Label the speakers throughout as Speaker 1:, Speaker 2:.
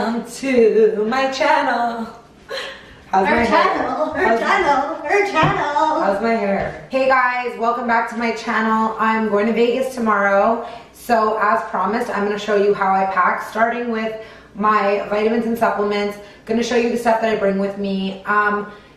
Speaker 1: welcome to my channel. How's my hair? Hey guys, welcome back to my channel. I'm going to Vegas tomorrow. So as promised, I'm going to show you how I pack, starting with my vitamins and supplements. Going to show you the stuff that I bring with me.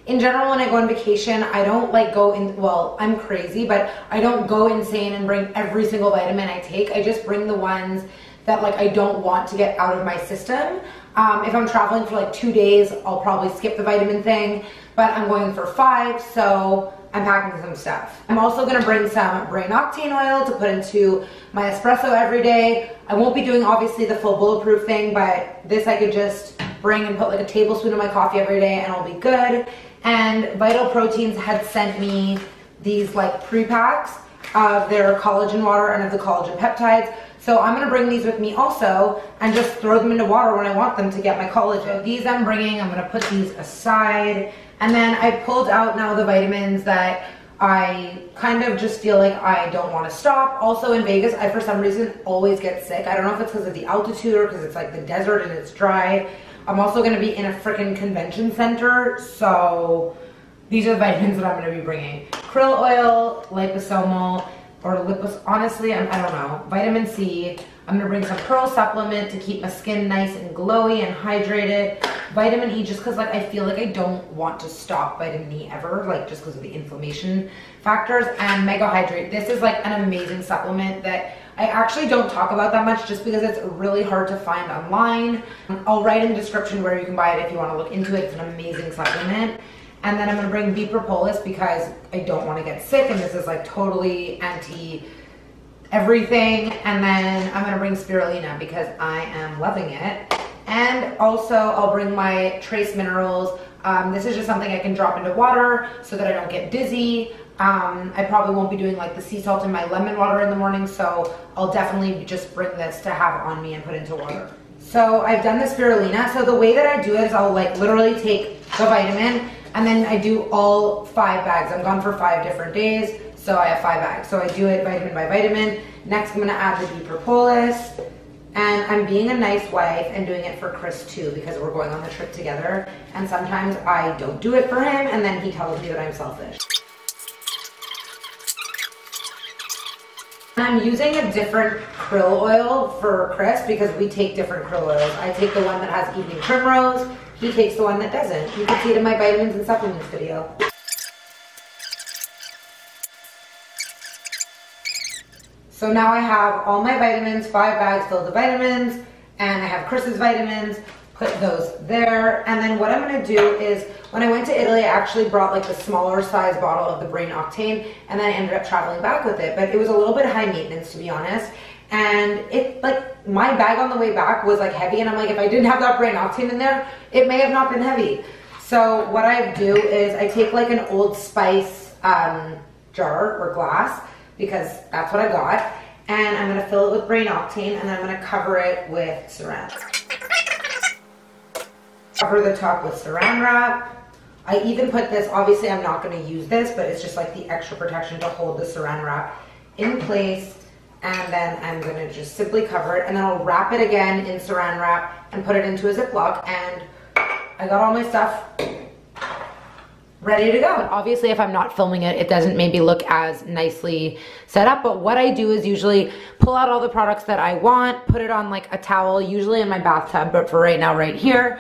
Speaker 1: In general, when I go on vacation, I don't like go in, well, I'm crazy, but I don't go insane and bring every single vitamin I take. I just bring the ones that like I don't want to get out of my system. If I'm traveling for like 2 days, I'll probably skip the vitamin thing, but I'm going for 5, so I'm packing some stuff. I'm also gonna bring some brain octane oil to put into my espresso every day. I won't be doing obviously the full bulletproof thing, but this I could just bring and put like a tablespoon of my coffee every day and I'll be good. And Vital Proteins had sent me these like pre-packs of their collagen water and of the collagen peptides. So I'm gonna bring these with me also and just throw them into water when I want them to get my collagen. So these I'm bringing, I'm gonna put these aside. And then I pulled out now the vitamins that I kind of just feel like I don't wanna stop. Also in Vegas, I for some reason always get sick. I don't know if it's because of the altitude or because it's like the desert and it's dry. I'm also gonna be in a freaking convention center, so these are the vitamins that I'm gonna be bringing. Krill oil, liposomal, or honestly, I don't know, vitamin C. I'm gonna bring some pearl supplement to keep my skin nice and glowy and hydrated. Vitamin E, just cause like I feel like I don't want to stop vitamin E ever, like just cause of the inflammation factors. And Mega Hydrate, this is like an amazing supplement that I actually don't talk about that much just because it's really hard to find online. I'll write in the description where you can buy it if you wanna look into it. It's an amazing supplement. And then I'm gonna bring Propolis because I don't wanna get sick, and this is like totally anti everything. And then I'm gonna bring Spirulina because I am loving it. And also I'll bring my trace minerals. This is just something I can drop into water so that I don't get dizzy. I probably won't be doing like the sea salt in my lemon water in the morning, so I'll definitely just bring this to have on me and put into water. So I've done the Spirulina. So the way that I do it is I'll like literally take the vitamin and then I do all 5 bags. I'm gone for 5 different days, so I have 5 bags. So I do it vitamin by vitamin. Next I'm gonna add the Propolis. And I'm being a nice wife and doing it for Chris too because we're going on the trip together. And sometimes I don't do it for him and then he tells me that I'm selfish. I'm using a different krill oil for Chris because we take different krill oils. I take the one that has evening primrose. He takes the one that doesn't. You can see it in my vitamins and supplements video. So now I have all my vitamins, 5 bags filled with vitamins, and I have Chris's vitamins, put those there. And then what I'm gonna do is, when I went to Italy, I actually brought like the smaller size bottle of the brain octane, and then I ended up traveling back with it. But it was a little bit high maintenance, to be honest. And it, like, my bag on the way back was like heavy, and I'm like, if I didn't have that brain octane in there, it may have not been heavy. So what I do is I take like an Old Spice jar or glass, because that's what I got, and I'm gonna fill it with brain octane, and I'm gonna cover it with saran. Cover the top with saran wrap. I even put this, obviously I'm not gonna use this, but it's just like the extra protection to hold the saran wrap in place. And then I'm gonna just simply cover it, and then I'll wrap it again in saran wrap and put it into a Ziploc, and I got all my stuff ready to go. Obviously, if I'm not filming it, it doesn't maybe look as nicely set up, but what I do is usually pull out all the products that I want, put it on like a towel, usually in my bathtub, but for right now, right here.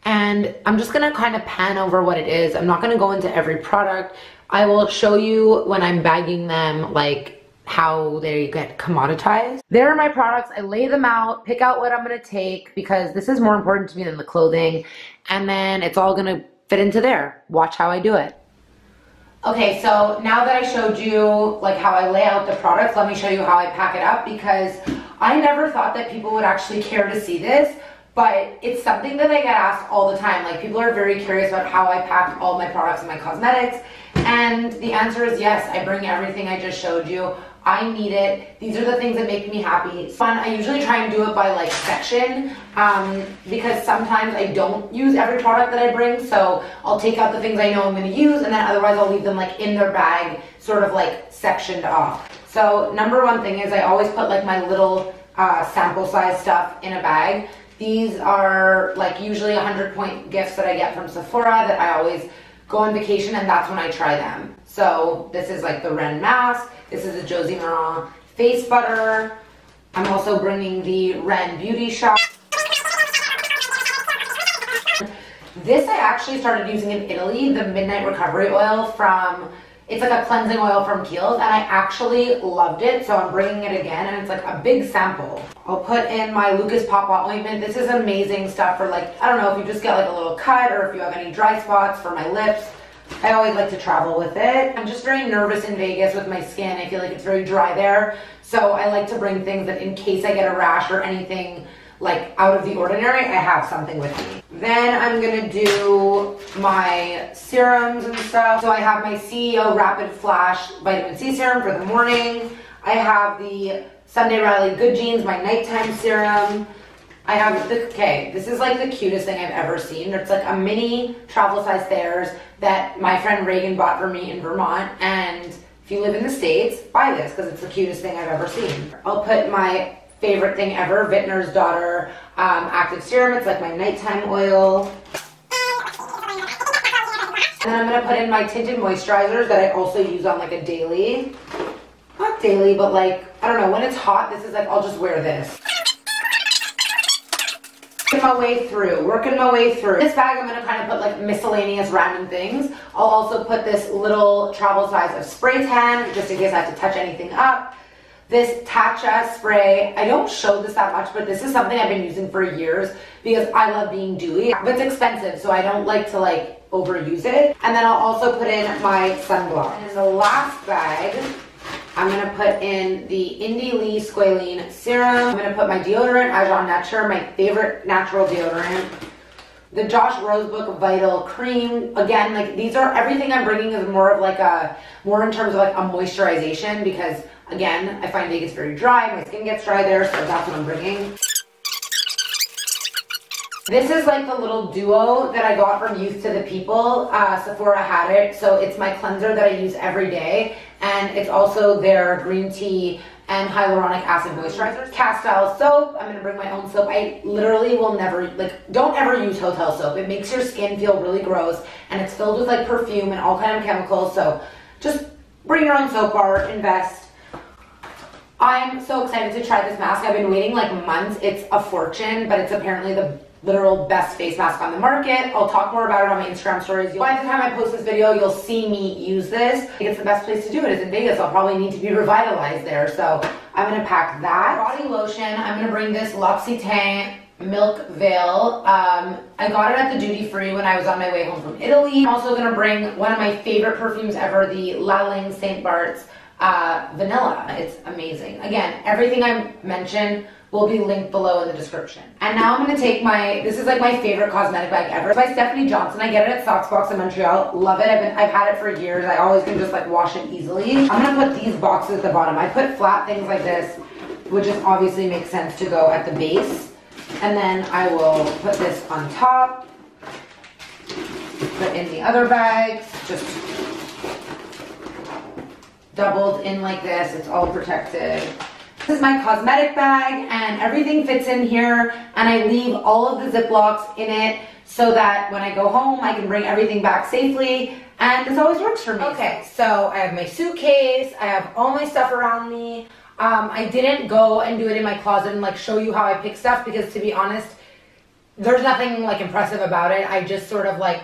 Speaker 1: And I'm just gonna kind of pan over what it is. I'm not gonna go into every product. I will show you when I'm bagging them, like how they get commoditized. There are my products. I lay them out, pick out what I'm gonna take because this is more important to me than the clothing. And then it's all gonna fit into there. Watch how I do it. Okay, so now that I showed you like how I lay out the products, let me show you how I pack it up because I never thought that people would actually care to see this, but it's something that I get asked all the time. Like people are very curious about how I pack all my products and my cosmetics. And the answer is yes, I bring everything I just showed you. I need it. These are the things that make me happy. Fun. I usually try and do it by like section because sometimes I don't use every product that I bring. So I'll take out the things I know I'm going to use, and then otherwise I'll leave them like in their bag, sort of like sectioned off. So number one thing is I always put like my little sample size stuff in a bag. These are like usually 100-point gifts that I get from Sephora that I always go on vacation, and that's when I try them. So this is like the Ren mask. This is the Josie Maran face butter. I'm also bringing the Ren Beauty Shop. This I actually started using in Italy, the Midnight Recovery Oil from, it's like a cleansing oil from Kiehl's, and I actually loved it, so I'm bringing it again, and it's like a big sample. I'll put in my Lucas Papa ointment. This is amazing stuff for like, I don't know, if you just get like a little cut or if you have any dry spots for my lips. I always like to travel with it. I'm just very nervous in Vegas with my skin. I feel like it's very dry there, so I like to bring things that in case I get a rash or anything like out of the ordinary, I have something with me. Then I'm gonna do my serums and stuff. So I have my CEO Rapid Flash Vitamin C Serum for the morning. I have the Sunday Riley Good Genes, my nighttime serum. I have the, okay, this is like the cutest thing I've ever seen. It's like a mini travel size Thayer's that my friend Reagan bought for me in Vermont. And if you live in the States, buy this because it's the cutest thing I've ever seen. I'll put my favorite thing ever, Vintner's Daughter Active Serum. It's like my nighttime oil. And then I'm gonna put in my tinted moisturizers that I also use on like a daily, not daily, but like, I don't know, when it's hot, this is like, I'll just wear this. Working my way through. This bag I'm gonna kind of put like miscellaneous random things. I'll also put this little travel size of spray tan, just in case I have to touch anything up. This Tatcha spray, I don't show this that much, but this is something I've been using for years because I love being dewy. But it's expensive, so I don't like to like overuse it. And then I'll also put in my sunblock. And in the last bag, I'm gonna put in the Indie Squalene Serum. I'm gonna put my deodorant, Agent Nature, my favorite natural deodorant. The Josh Rosebrook Vital Cream. Again, like these are, everything I'm bringing is more of like a, more in terms of like a moisturization because again, I find Vegas very dry, my skin gets dry there, so that's what I'm bringing. This is like the little duo that I got from Youth to the People. Sephora had it, so it's my cleanser that I use every day, and it's also their green tea and hyaluronic acid moisturizers. Castile soap, I'm gonna bring my own soap. I literally will never, like, don't ever use hotel soap. It makes your skin feel really gross, and it's filled with like perfume and all kind of chemicals, so just bring your own soap bar, invest. I'm so excited to try this mask. I've been waiting like months. It's a fortune, but it's apparently the literal best face mask on the market. I'll talk more about it on my Instagram stories. By the time I post this video, you'll see me use this. I think it's the best place to do it is in Vegas. I'll probably need to be revitalized there, so I'm gonna pack that. Body lotion, I'm gonna bring this L'Occitane Milk Veil. I got it at the duty free when I was on my way home from Italy. I'm also gonna bring one of my favorite perfumes ever, the Ligne St. Barts Vanilla. It's amazing. Again, everything I mentioned will be linked below in the description. And now I'm gonna take my, this is like my favorite cosmetic bag ever. It's by Stephanie Johnson. I get it at Socksbox in Montreal. Love it. I've had it for years. I always can just like wash it easily. I'm gonna put these boxes at the bottom. I put flat things like this, which just obviously makes sense to go at the base. And then I will put this on top. Put in the other bags. Just doubled in like this. It's all protected. This is my cosmetic bag and everything fits in here, and I leave all of the Ziplocs in it so that when I go home I can bring everything back safely, and this always works for me. Okay, so I have my suitcase, I have all my stuff around me. I didn't go and do it in my closet and like show you how I pick stuff because, to be honest, there's nothing like impressive about it. I just sort of like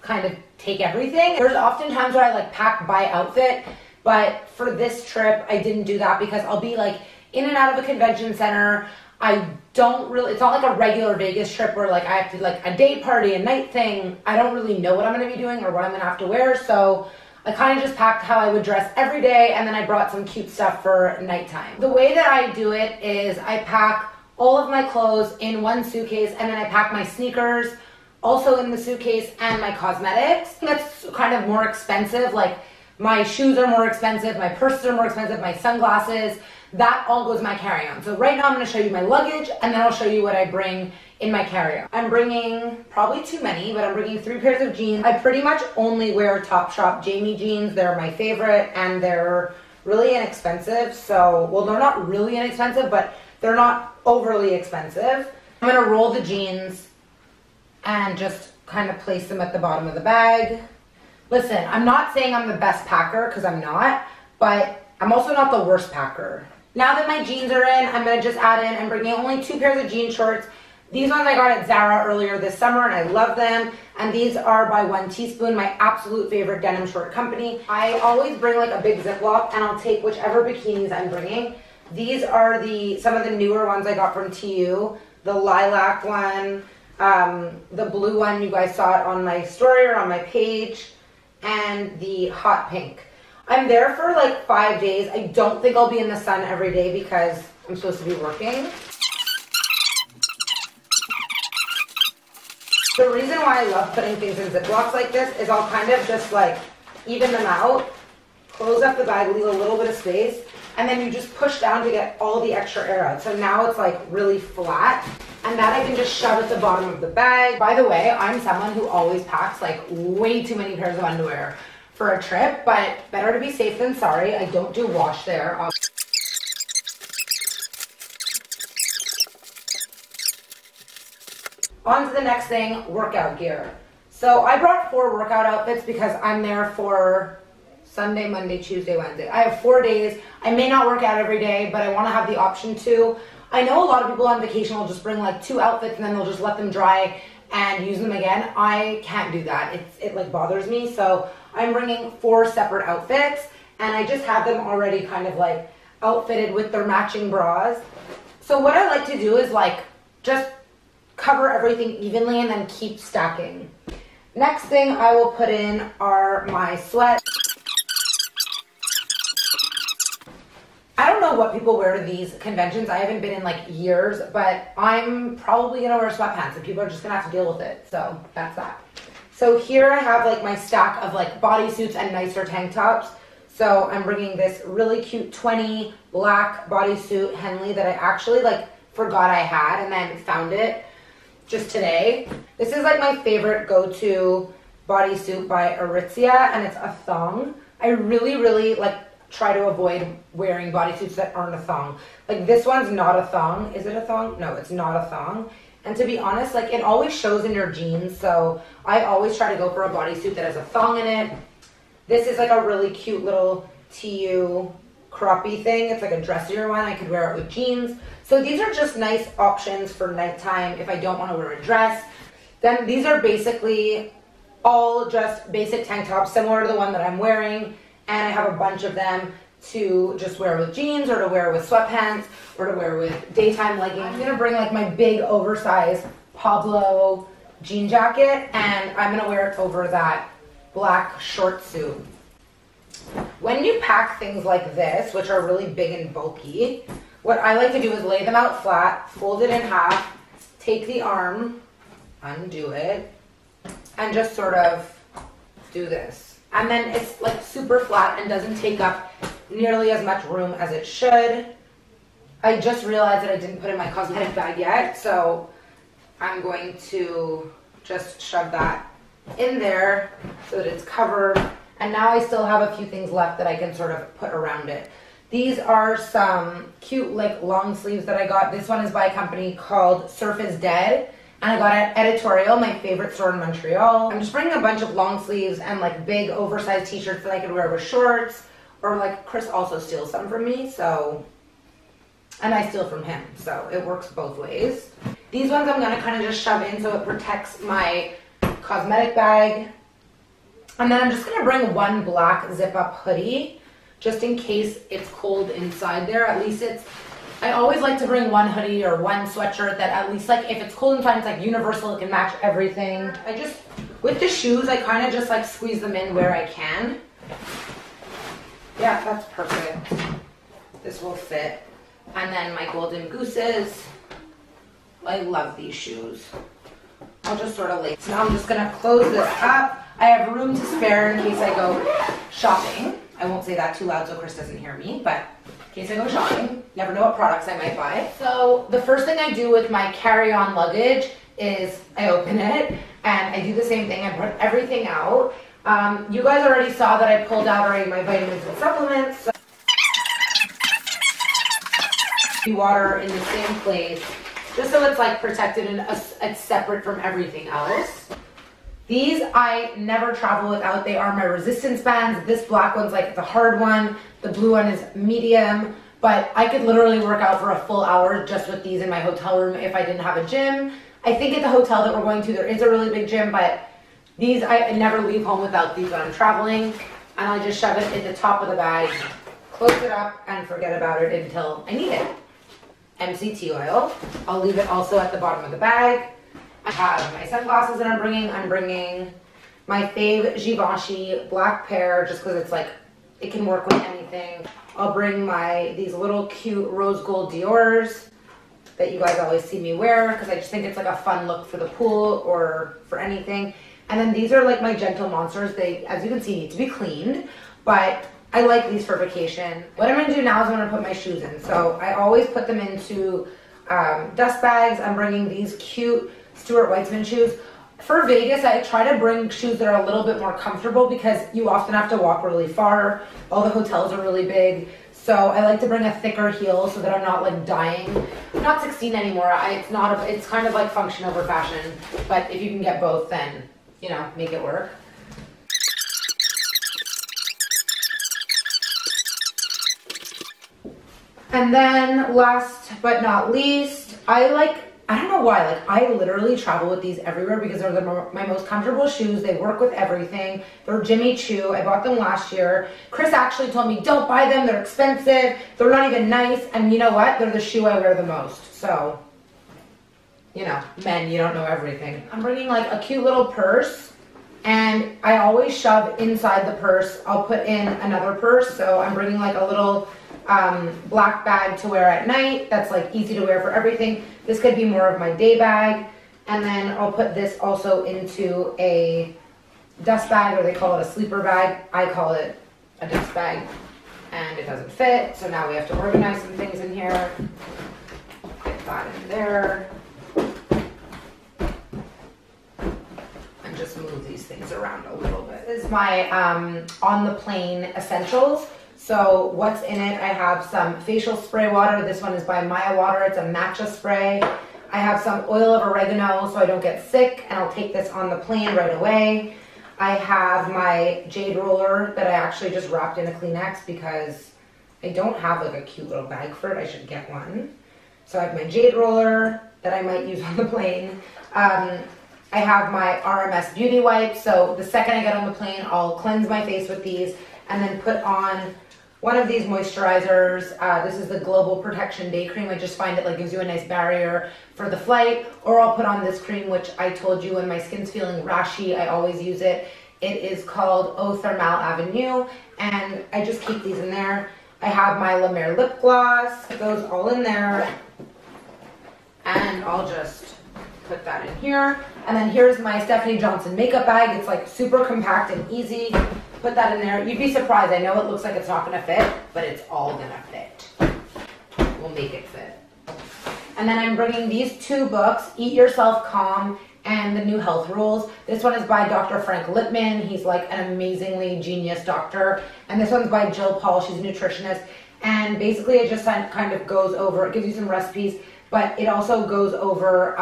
Speaker 1: kind of take everything. There's often times where I like pack by outfit, but for this trip I didn't do that because I'll be like in and out of a convention center. I don't really, it's not like a regular Vegas trip where like I have to like a day party, a night thing. I don't really know what I'm going to be doing or what I'm going to have to wear, so I kind of just packed how I would dress every day, and then I brought some cute stuff for nighttime. The way that I do it is I pack all of my clothes in one suitcase, and then I pack my sneakers also in the suitcase and my cosmetics. That's kind of more expensive, like my shoes are more expensive, my purses are more expensive, my sunglasses, that all goes in my carry-on. So right now I'm going to show you my luggage, and then I'll show you what I bring in my carry-on. I'm bringing probably too many, but I'm bringing 3 pairs of jeans. I pretty much only wear Topshop Jamie jeans. They're my favorite, and they're really inexpensive. So, well, they're not really inexpensive, but they're not overly expensive. I'm gonna roll the jeans and just kind of place them at the bottom of the bag. Listen, I'm not saying I'm the best packer, because I'm not, but I'm also not the worst packer. Now that my jeans are in, I'm gonna just add in, I'm bringing only 2 pairs of jean shorts. These ones I got at Zara earlier this summer and I love them. And these are by 1 Teaspoon, my absolute favorite denim short company. I always bring like a big Ziploc and I'll take whichever bikinis I'm bringing. These are some of the newer ones I got from TU. The lilac one, the blue one, you guys saw it on my story or on my page, and the hot pink. I'm there for like 5 days. I don't think I'll be in the sun every day because I'm supposed to be working. The reason why I love putting things in Ziplocs like this is I'll kind of just like even them out, close up the bag, leave a little bit of space, and then you just push down to get all the extra air out. So now it's like really flat, and that I can just shove at the bottom of the bag. By the way, I'm someone who always packs like way too many pairs of underwear for a trip, but better to be safe than sorry. I don't do wash there. On to the next thing, workout gear. So I brought 4 workout outfits because I'm there for Sunday, Monday, Tuesday, Wednesday. I have 4 days. I may not work out every day, but I want to have the option to. I know a lot of people on vacation will just bring like 2 outfits and then they'll just let them dry and use them again. I can't do that. It like bothers me. So I'm bringing 4 separate outfits and I just have them already kind of like outfitted with their matching bras. So what I like to do is like just cover everything evenly and then keep stacking. Next thing I will put in are my sweats. I don't know what people wear to these conventions. I haven't been in like years, but I'm probably gonna wear sweatpants and people are just gonna have to deal with it. So that's that. So here I have like my stack of like bodysuits and nicer tank tops. So I'm bringing this really cute 20 black bodysuit Henley that I actually like forgot I had and then found it just today. This is like my favorite go-to bodysuit by Aritzia and it's a thong. I really like try to avoid wearing bodysuits that aren't a thong. Like this one's not a thong. Is it a thong? No, it's not a thong. And to be honest, like it always shows in your jeans. So I always try to go for a bodysuit that has a thong in it. This is like a really cute little TU croppy thing. It's like a dressier one. I could wear it with jeans. So these are just nice options for nighttime if I don't want to wear a dress. Then these are basically all just basic tank tops similar to the one that I'm wearing. And I have a bunch of them to just wear with jeans or to wear with sweatpants or to wear with daytime leggings. I'm gonna bring like my big oversized Pablo jean jacket and I'm gonna wear it over that black short suit. When you pack things like this, which are really big and bulky, what I like to do is lay them out flat, fold it in half, take the arm, undo it, and just sort of do this. And then it's like super flat and doesn't take up nearly as much room as it should. I just realized that I didn't put in my cosmetic bag yet, so I'm going to just shove that in there so that it's covered. And now I still have a few things left that I can sort of put around it. These are some cute like long sleeves that I got. This one is by a company called Surf is Dead. And I got it at Editorial, my favorite store in Montreal. I'm just bringing a bunch of long sleeves and like big oversized t-shirts that I could wear with shorts. Or like Chris also steals some from me, so, and I steal from him, so it works both ways. These ones I'm gonna kind of just shove in so it protects my cosmetic bag. And then I'm just gonna bring one black zip up hoodie, just in case it's cold inside there. At least I always like to bring one hoodie or one sweatshirt that at least like if it's cold inside it's like universal, it can match everything. With the shoes, I kind of just like squeeze them in where I can. Yeah, that's perfect. This will fit. And then my golden gooses. I love these shoes. I'll just sort of lay. So now I'm just gonna close this up. I have room to spare in case I go shopping. I won't say that too loud so Chris doesn't hear me, but in case I go shopping, never know what products I might buy. So the first thing I do with my carry-on luggage is I open it and I do the same thing. I put everything out. You guys already saw that I pulled out already my vitamins and supplements. Water in the same place. just so it's like protected and it's separate from everything else. These I never travel without. They are my resistance bands. This black one's like the hard one. The blue one is medium. But I could literally work out for a full hour just with these in my hotel room if I didn't have a gym. I think at the hotel that we're going to, there is a really big gym, but these, I never leave home without these when I'm traveling. And I just shove it in the top of the bag, close it up, and forget about it until I need it. MCT oil. I'll leave it also at the bottom of the bag. I have my sunglasses that I'm bringing my fave Givenchy black pair, just because it's like, it can work with anything. I'll bring these little cute rose gold Dior's that you guys always see me wear, because I just think it's like a fun look for the pool or for anything. And then these are like my Gentle Monsters. They, as you can see, need to be cleaned, but I like these for vacation. What I'm gonna do now is I'm gonna put my shoes in. So I always put them into dust bags. I'm bringing these cute Stuart Weitzman shoes. For Vegas, I try to bring shoes that are a little bit more comfortable because you often have to walk really far. All the hotels are really big. So I like to bring a thicker heel so that I'm not like dying. I'm not 16 anymore. It's kind of like function over fashion. But if you can get both, then, you know, make it work. And then last but not least, I don't know why, like I literally travel with these everywhere because they're my most comfortable shoes. They work with everything. They're Jimmy Choo. I bought them last year. Chris actually told me, don't buy them. They're expensive. They're not even nice. And you know what? They're the shoe I wear the most. So, you know, men, you don't know everything. I'm bringing like a cute little purse, and I always shove inside the purse. I'll put in another purse. So I'm bringing like a little black bag to wear at night. That's like easy to wear for everything. This could be more of my day bag. And then I'll put this also into a dust bag, or they call it a sleeper bag. I call it a dust bag, and it doesn't fit. So now we have to organize some things in here. Get that in there. And just move these things around a little bit. This is my On the Plane Essentials. So what's in it? I have some facial spray water. This one is by Maya Water. It's a matcha spray. I have some oil of oregano so I don't get sick, and I'll take this on the plane right away. I have my jade roller that I actually just wrapped in a Kleenex because I don't have like a cute little bag for it. I should get one. So I have my jade roller that I might use on the plane. I have my RMS Beauty Wipe. So the second I get on the plane, I'll cleanse my face with these and then put on one of these moisturizers. This is the Global Protection Day Cream. I just find it like gives you a nice barrier for the flight. Or I'll put on this cream, which I told you when my skin's feeling rashy, I always use it. It is called Eau Thermal Avene, and I just keep these in there. I have my La Mer lip gloss. It goes all in there. And I'll just put that in here. And then here's my Stephanie Johnson makeup bag. It's like super compact and easy. Put that in there. You'd be surprised. I know it looks like it's not gonna fit, but it's all gonna fit. We'll make it fit. And then I'm bringing these two books, Eat Yourself Calm and The New Health Rules. This one is by Dr. Frank Lipman. He's like an amazingly genius doctor. And this one's by Jill Paul. She's a nutritionist. And basically it just kind of goes over, it gives you some recipes, but it also goes over,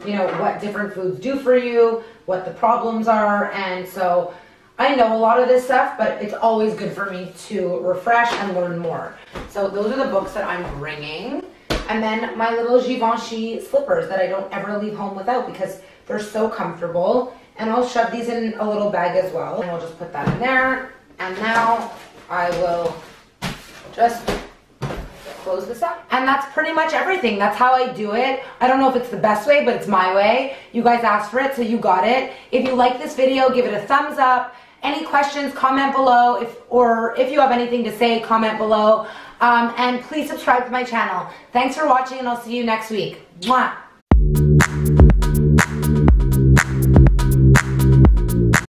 Speaker 1: you know, what different foods do for you, what the problems are. And so I know a lot of this stuff, but it's always good for me to refresh and learn more. So those are the books that I'm bringing. And then my little Givenchy slippers that I don't ever leave home without because they're so comfortable. And I'll shove these in a little bag as well. And I'll just put that in there. And now I will just close this up. And that's pretty much everything. That's how I do it. I don't know if it's the best way, but it's my way. You guys asked for it, so you got it. If you like this video, give it a thumbs up. Any questions, comment below. If you have anything to say, comment below. And please subscribe to my channel. Thanks for watching, and I'll see you next week. Mwah!